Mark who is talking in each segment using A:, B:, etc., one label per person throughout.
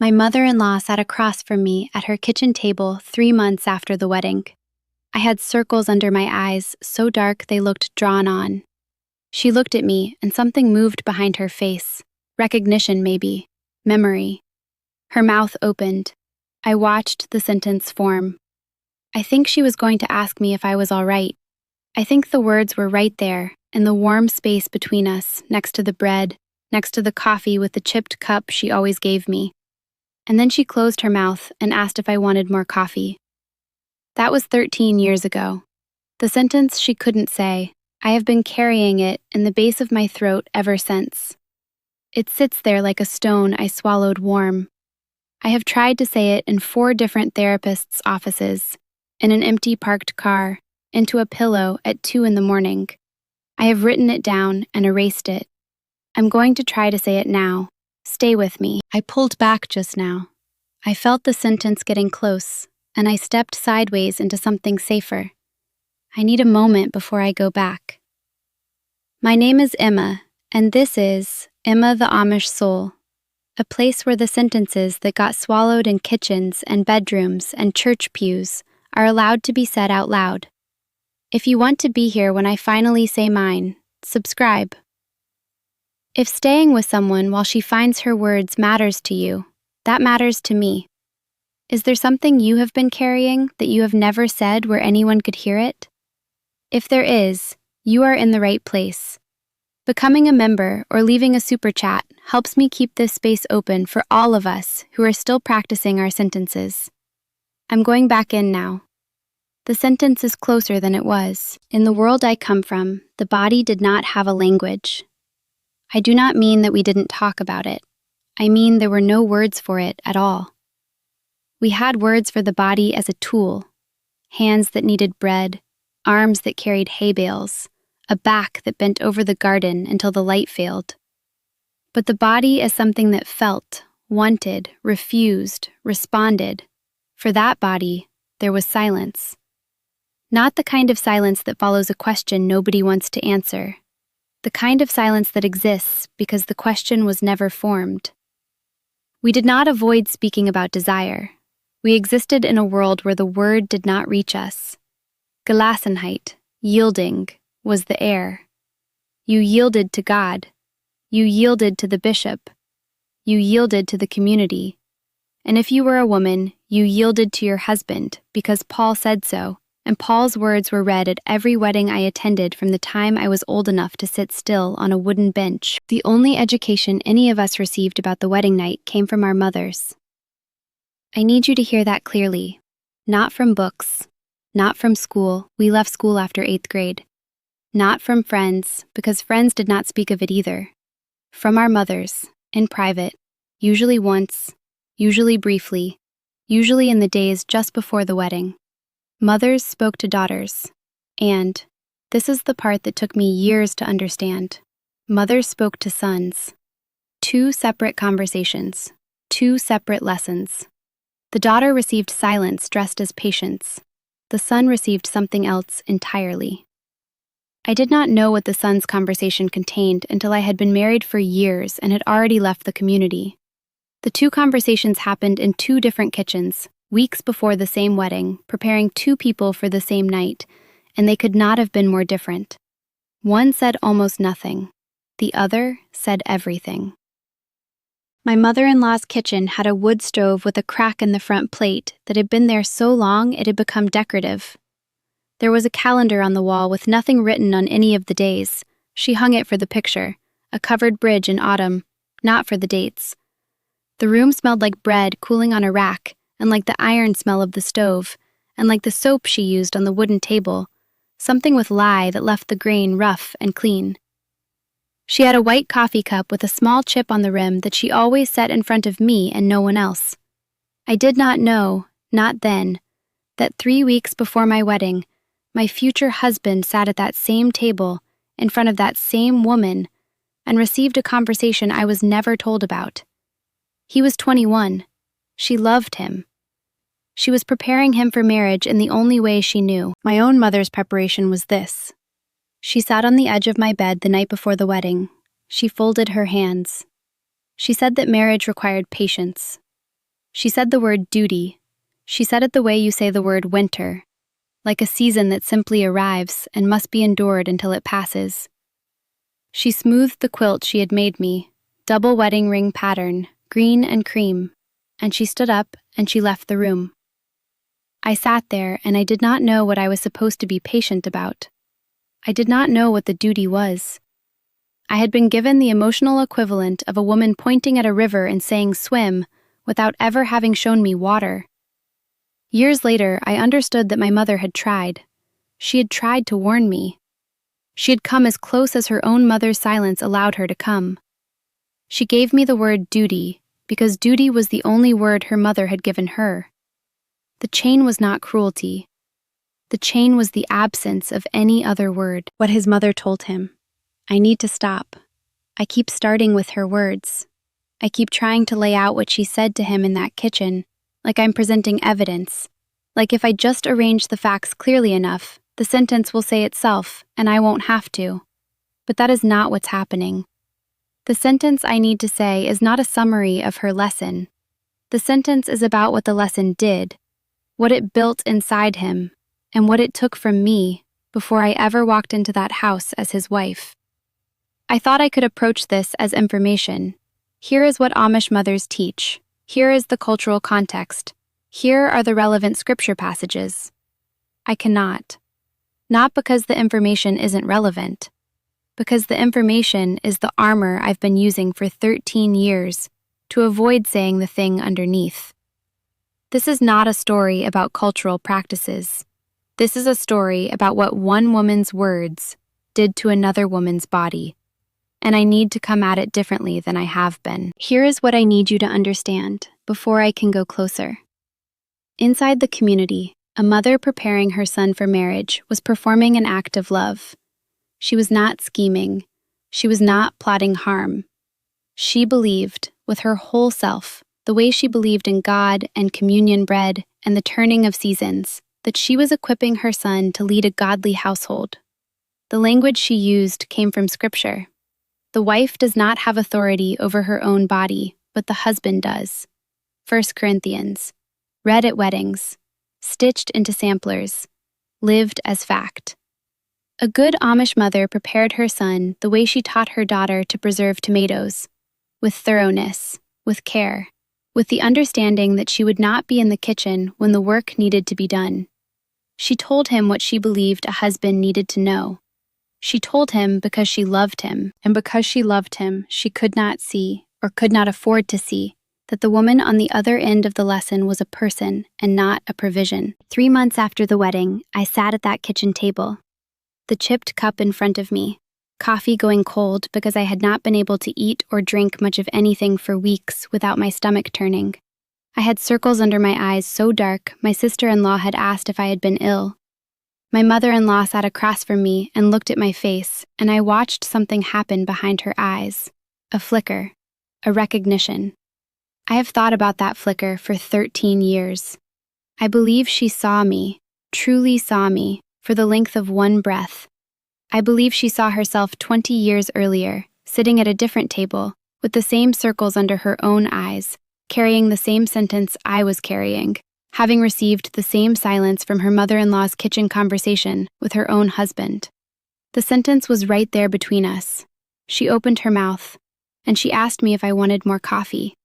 A: My mother-in-law sat across from me at her kitchen table 3 months after the wedding. I had circles under my eyes, so dark they looked drawn on. She looked at me, and something moved behind her face. Recognition, maybe. Memory. Her mouth opened. I watched the sentence form. I think she was going to ask me if I was all right. I think the words were right there, in the warm space between us, next to the bread, next to the coffee with the chipped cup she always gave me. And then she closed her mouth and asked if I wanted more coffee. That was 13 years ago. The sentence she couldn't say, I have been carrying it in the base of my throat ever since. It sits there like a stone I swallowed warm. I have tried to say it in 4 different therapists' offices, in an empty parked car, into a pillow at 2 in the morning. I have written it down and erased it. I'm going to try to say it now. Stay with me. I pulled back just now. I felt the sentence getting close, and I stepped sideways into something safer. I need a moment before I go back. My name is Emma, and this is Emma the Amish Soul, a place where the sentences that got swallowed in kitchens and bedrooms and church pews are allowed to be said out loud. If you want to be here when I finally say mine, subscribe. If staying with someone while she finds her words matters to you, that matters to me. Is there something you have been carrying that you have never said where anyone could hear it? If there is, you are in the right place. Becoming a member or leaving a super chat helps me keep this space open for all of us who are still practicing our sentences. I'm going back in now. The sentence is closer than it was. In the world I come from, the body did not have a language. I do not mean that we didn't talk about it. I mean there were no words for it at all. We had words for the body as a tool. Hands that kneaded bread, arms that carried hay bales, a back that bent over the garden until the light failed. But the body as something that felt, wanted, refused, responded. For that body, there was silence. Not the kind of silence that follows a question nobody wants to answer. The kind of silence that exists because the question was never formed. We did not avoid speaking about desire. We existed in a world where the word did not reach us. Gelassenheit, yielding, was the air. You yielded to God. You yielded to the bishop. You yielded to the community. And if you were a woman, you yielded to your husband because Paul said so, and Paul's words were read at every wedding I attended from the time I was old enough to sit still on a wooden bench. The only education any of us received about the wedding night came from our mothers. I need you to hear that clearly. Not from books. Not from school. We left school after 8th grade. Not from friends, because friends did not speak of it either. From our mothers, in private, usually once, usually briefly, usually in the days just before the wedding. Mothers spoke to daughters, and, this is the part that took me years to understand, mothers spoke to sons. 2 separate conversations, 2 separate lessons. The daughter received silence dressed as patience. The son received something else entirely. I did not know what the son's conversation contained until I had been married for years and had already left the community. The 2 conversations happened in 2 different kitchens, weeks before the same wedding, preparing 2 people for the same night, and they could not have been more different. One said almost nothing. The other said everything. My mother-in-law's kitchen had a wood stove with a crack in the front plate that had been there so long it had become decorative. There was a calendar on the wall with nothing written on any of the days. She hung it for the picture, a covered bridge in autumn, not for the dates. The room smelled like bread cooling on a rack, and like the iron smell of the stove, and like the soap she used on the wooden table, something with lye that left the grain rough and clean. She had a white coffee cup with a small chip on the rim that she always set in front of me and no one else. I did not know, not then, that 3 weeks before my wedding, my future husband sat at that same table, in front of that same woman, and received a conversation I was never told about. He was 21. She loved him. She was preparing him for marriage in the only way she knew. My own mother's preparation was this. She sat on the edge of my bed the night before the wedding. She folded her hands. She said that marriage required patience. She said the word duty. She said it the way you say the word winter, like a season that simply arrives and must be endured until it passes. She smoothed the quilt she had made me, double wedding ring pattern, green and cream, and she stood up and she left the room. I sat there and I did not know what I was supposed to be patient about. I did not know what the duty was. I had been given the emotional equivalent of a woman pointing at a river and saying swim without ever having shown me water. Years later, I understood that my mother had tried. She had tried to warn me. She had come as close as her own mother's silence allowed her to come. She gave me the word duty because duty was the only word her mother had given her. The chain was not cruelty. The chain was the absence of any other word. What his mother told him. I need to stop. I keep starting with her words. I keep trying to lay out what she said to him in that kitchen, like I'm presenting evidence. Like if I just arrange the facts clearly enough, the sentence will say itself, and I won't have to. But that is not what's happening. The sentence I need to say is not a summary of her lesson. The sentence is about what the lesson did, what it built inside him, and what it took from me before I ever walked into that house as his wife. I thought I could approach this as information. Here is what Amish mothers teach. Here is the cultural context. Here are the relevant scripture passages. I cannot. Not because the information isn't relevant, because the information is the armor I've been using for 13 years to avoid saying the thing underneath. This is not a story about cultural practices. This is a story about what one woman's words did to another woman's body, and I need to come at it differently than I have been. Here is what I need you to understand before I can go closer. Inside the community, a mother preparing her son for marriage was performing an act of love. She was not scheming. She was not plotting harm. She believed, with her whole self, the way she believed in God and communion bread and the turning of seasons, that she was equipping her son to lead a godly household. The language she used came from Scripture. The wife does not have authority over her own body, but the husband does. 1 Corinthians. Read at weddings. Stitched into samplers. Lived as fact. A good Amish mother prepared her son the way she taught her daughter to preserve tomatoes, with thoroughness, with care, with the understanding that she would not be in the kitchen when the work needed to be done. She told him what she believed a husband needed to know. She told him because she loved him, and because she loved him, she could not see, or could not afford to see, that the woman on the other end of the lesson was a person and not a provision. 3 months after the wedding, I sat at that kitchen table, the chipped cup in front of me, coffee going cold because I had not been able to eat or drink much of anything for weeks without my stomach turning. I had circles under my eyes so dark my sister-in-law had asked if I had been ill. My mother-in-law sat across from me and looked at my face, and I watched something happen behind her eyes. A flicker. A recognition. I have thought about that flicker for 13 years. I believe she saw me, truly saw me, for the length of one breath. I believe she saw herself 20 years earlier, sitting at a different table, with the same circles under her own eyes, carrying the same sentence I was carrying, having received the same silence from her mother-in-law's kitchen conversation with her own husband. The sentence was right there between us. She opened her mouth, and she asked me if I wanted more coffee.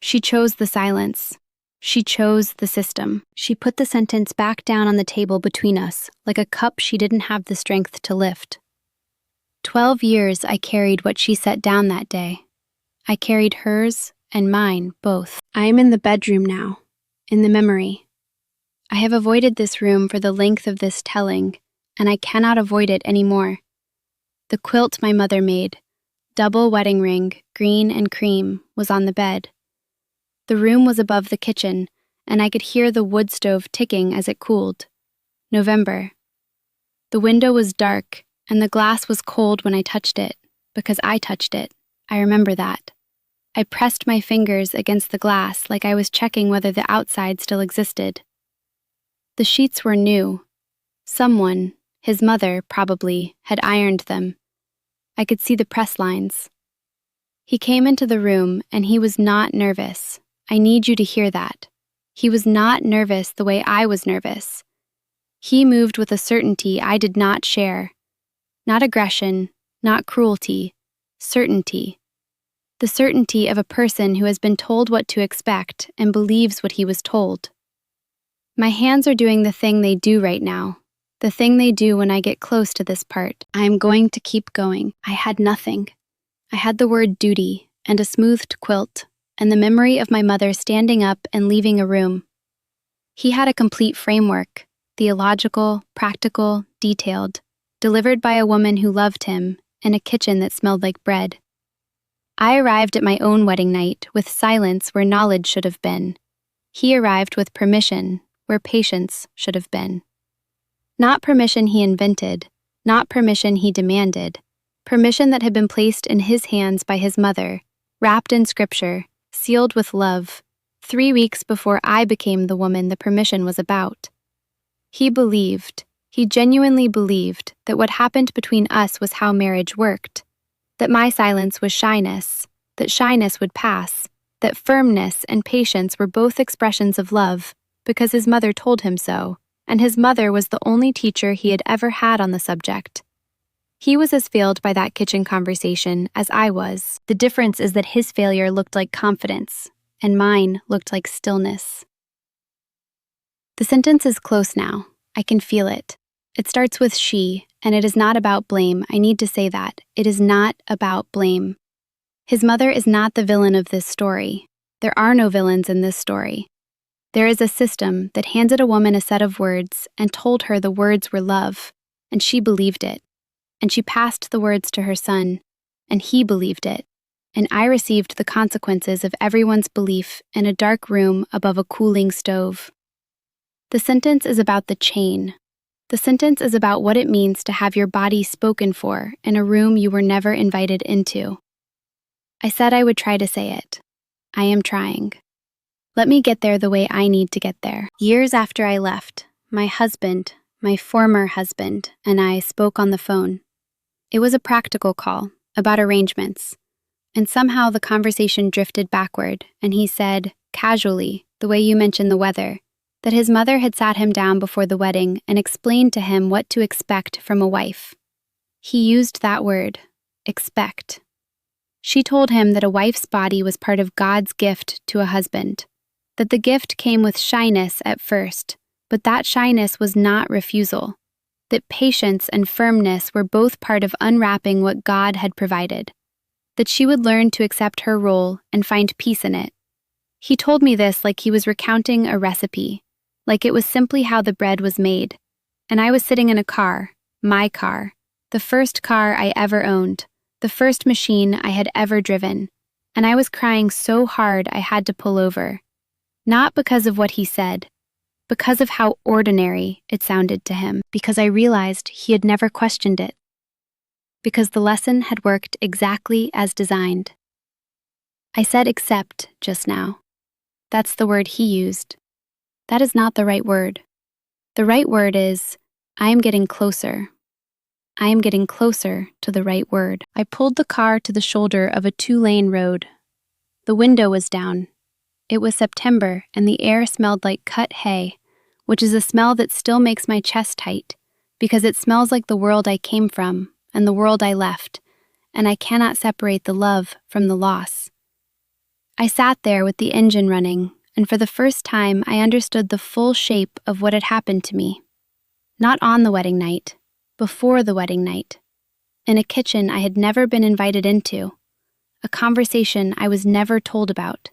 A: She chose the silence. She chose the system. She put the sentence back down on the table between us, like a cup she didn't have the strength to lift. 12 years I carried what she set down that day. I carried hers and mine both. I am in the bedroom now. In the memory. I have avoided this room for the length of this telling, and I cannot avoid it anymore. The quilt my mother made, double wedding ring, green and cream, was on the bed. The room was above the kitchen, and I could hear the wood stove ticking as it cooled. November. The window was dark, and the glass was cold when I touched it, because I touched it. I remember that. I pressed my fingers against the glass like I was checking whether the outside still existed. The sheets were new. Someone, his mother probably, had ironed them. I could see the press lines. He came into the room and he was not nervous. I need you to hear that. He was not nervous the way I was nervous. He moved with a certainty I did not share. Not aggression, not cruelty, certainty. The certainty of a person who has been told what to expect and believes what he was told. My hands are doing the thing they do right now, the thing they do when I get close to this part. I am going to keep going. I had nothing. I had the word duty and a smoothed quilt and the memory of my mother standing up and leaving a room. He had a complete framework, theological, practical, detailed, delivered by a woman who loved him in a kitchen that smelled like bread. I arrived at my own wedding night with silence where knowledge should have been. He arrived with permission where patience should have been. Not permission he invented, not permission he demanded, permission that had been placed in his hands by his mother, wrapped in scripture, sealed with love, 3 weeks before I became the woman the permission was about. He genuinely believed that what happened between us was how marriage worked, that my silence was shyness, that shyness would pass, that firmness and patience were both expressions of love, because his mother told him so, and his mother was the only teacher he had ever had on the subject. He was as failed by that kitchen conversation as I was. The difference is that his failure looked like confidence, and mine looked like stillness. The sentence is close now. I can feel it. It starts with she, and it is not about blame. I need to say that. It is not about blame. His mother is not the villain of this story. There are no villains in this story. There is a system that handed a woman a set of words and told her the words were love, and she believed it. And she passed the words to her son, and he believed it. And I received the consequences of everyone's belief in a dark room above a cooling stove. The sentence is about the chain. The sentence is about what it means to have your body spoken for in a room you were never invited into. I said I would try to say it. I am trying. Let me get there the way I need to get there. Years after I left, my husband, my former husband, and I spoke on the phone. It was a practical call about arrangements, and somehow the conversation drifted backward, and he said, casually, the way you mentioned the weather, that his mother had sat him down before the wedding and explained to him what to expect from a wife. He used that word, expect. She told him that a wife's body was part of God's gift to a husband, that the gift came with shyness at first, but that shyness was not refusal, that patience and firmness were both part of unwrapping what God had provided, that she would learn to accept her role and find peace in it. He told me this like he was recounting a recipe, like it was simply how the bread was made, and I was sitting in a car, my car, the first car I ever owned, the first machine I had ever driven, and I was crying so hard I had to pull over. Not because of what he said, because of how ordinary it sounded to him, because I realized he had never questioned it, because the lesson had worked exactly as designed. I said accept just now. That's the word he used. That is not the right word. The right word is, I am getting closer. I am getting closer to the right word. I pulled the car to the shoulder of a 2-lane road. The window was down. It was September, and the air smelled like cut hay, which is a smell that still makes my chest tight, because it smells like the world I came from and the world I left, and I cannot separate the love from the loss. I sat there with the engine running, and for the first time I understood the full shape of what had happened to me. Not on the wedding night, before the wedding night, in a kitchen I had never been invited into, a conversation I was never told about.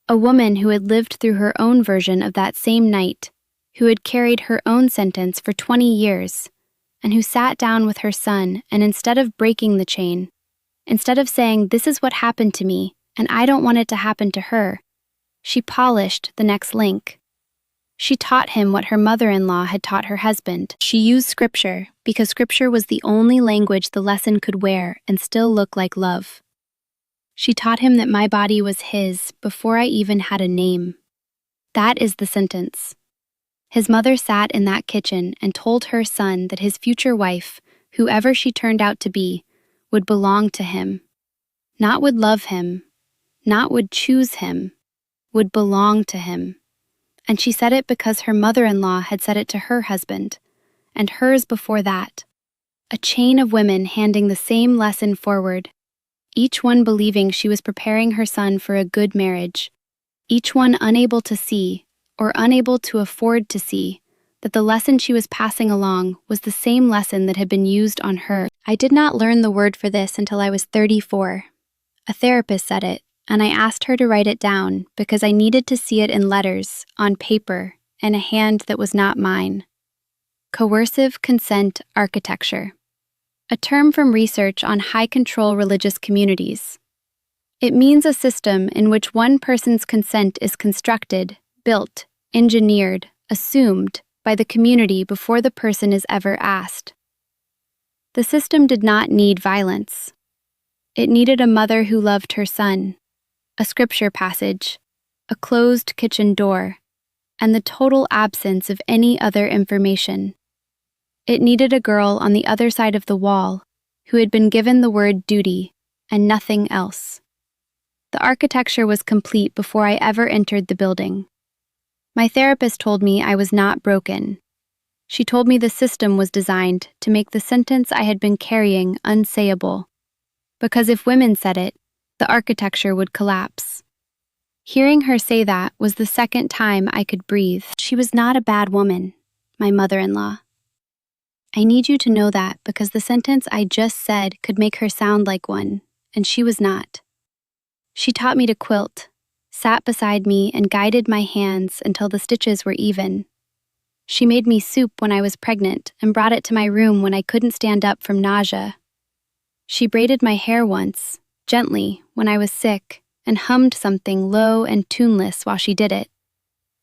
A: A woman who had lived through her own version of that same night, who had carried her own sentence for 20 years, and who sat down with her son, and instead of breaking the chain, instead of saying, this is what happened to me, and I don't want it to happen to her, she polished the next link. She taught him what her mother-in-law had taught her husband. She used scripture, because scripture was the only language the lesson could wear and still look like love. She taught him that my body was his before I even had a name. That is the sentence. His mother sat in that kitchen and told her son that his future wife, whoever she turned out to be, would belong to him. Not would love him, not would choose him, would belong to him. And she said it because her mother-in-law had said it to her husband, and hers before that. A chain of women handing the same lesson forward, each one believing she was preparing her son for a good marriage, each one unable to see, or unable to afford to see, that the lesson she was passing along was the same lesson that had been used on her. I did not learn the word for this until I was 34. A therapist said it, and I asked her to write it down because I needed to see it in letters, on paper, in a hand that was not mine. Coercive consent architecture. A term from research on high-control religious communities. It means a system in which one person's consent is constructed, built, engineered, assumed by the community before the person is ever asked. The system did not need violence. It needed a mother who loved her son, a scripture passage, a closed kitchen door, and the total absence of any other information. It needed a girl on the other side of the wall who had been given the word duty and nothing else. The architecture was complete before I ever entered the building. My therapist told me I was not broken. She told me the system was designed to make the sentence I had been carrying unsayable, because if women said it, the architecture would collapse. Hearing her say that was the second time I could breathe. She was not a bad woman, my mother-in-law. I need you to know that because the sentence I just said could make her sound like one, and she was not. She taught me to quilt, sat beside me and guided my hands until the stitches were even. She made me soup when I was pregnant and brought it to my room when I couldn't stand up from nausea. She braided my hair once, gently, when I was sick, and hummed something low and tuneless while she did it.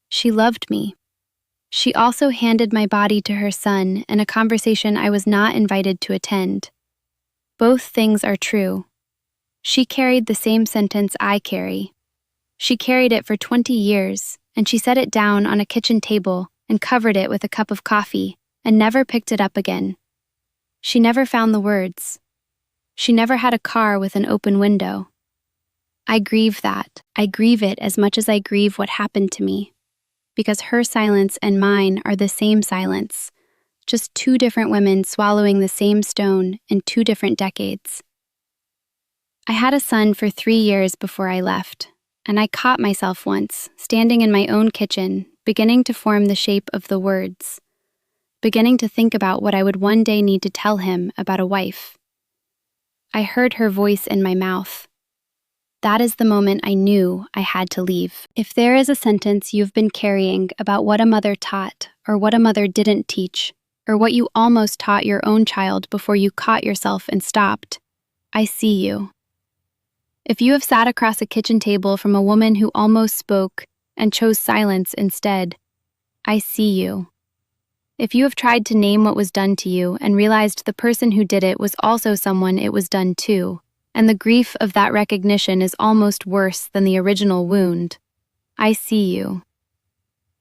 A: She loved me. She also handed my body to her son in a conversation I was not invited to attend. Both things are true. She carried the same sentence I carry. She carried it for 20 years, and she set it down on a kitchen table and covered it with a cup of coffee and never picked it up again. She never found the words. She never had a car with an open window. I grieve that. I grieve it as much as I grieve what happened to me, because her silence and mine are the same silence, just two different women swallowing the same stone in 2 different decades. I had a son for 3 years before I left, and I caught myself once, standing in my own kitchen, beginning to form the shape of the words, beginning to think about what I would one day need to tell him about a wife. I heard her voice in my mouth. That is the moment I knew I had to leave. If there is a sentence you've been carrying about what a mother taught, or what a mother didn't teach, or what you almost taught your own child before you caught yourself and stopped, I see you. If you have sat across a kitchen table from a woman who almost spoke and chose silence instead, I see you. If you have tried to name what was done to you and realized the person who did it was also someone it was done to, and the grief of that recognition is almost worse than the original wound, I see you.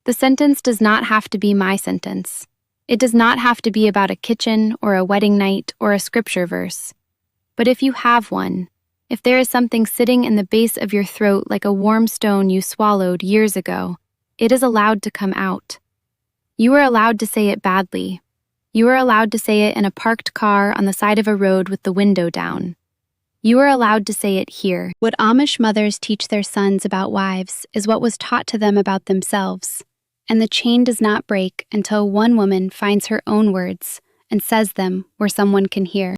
A: The sentence does not have to be my sentence. It does not have to be about a kitchen or a wedding night or a scripture verse. But if you have one, if there is something sitting in the base of your throat like a warm stone you swallowed years ago, it is allowed to come out. You are allowed to say it badly. You are allowed to say it in a parked car on the side of a road with the window down. You are allowed to say it here. What Amish mothers teach their sons about wives is what was taught to them about themselves, and the chain does not break until one woman finds her own words and says them where someone can hear.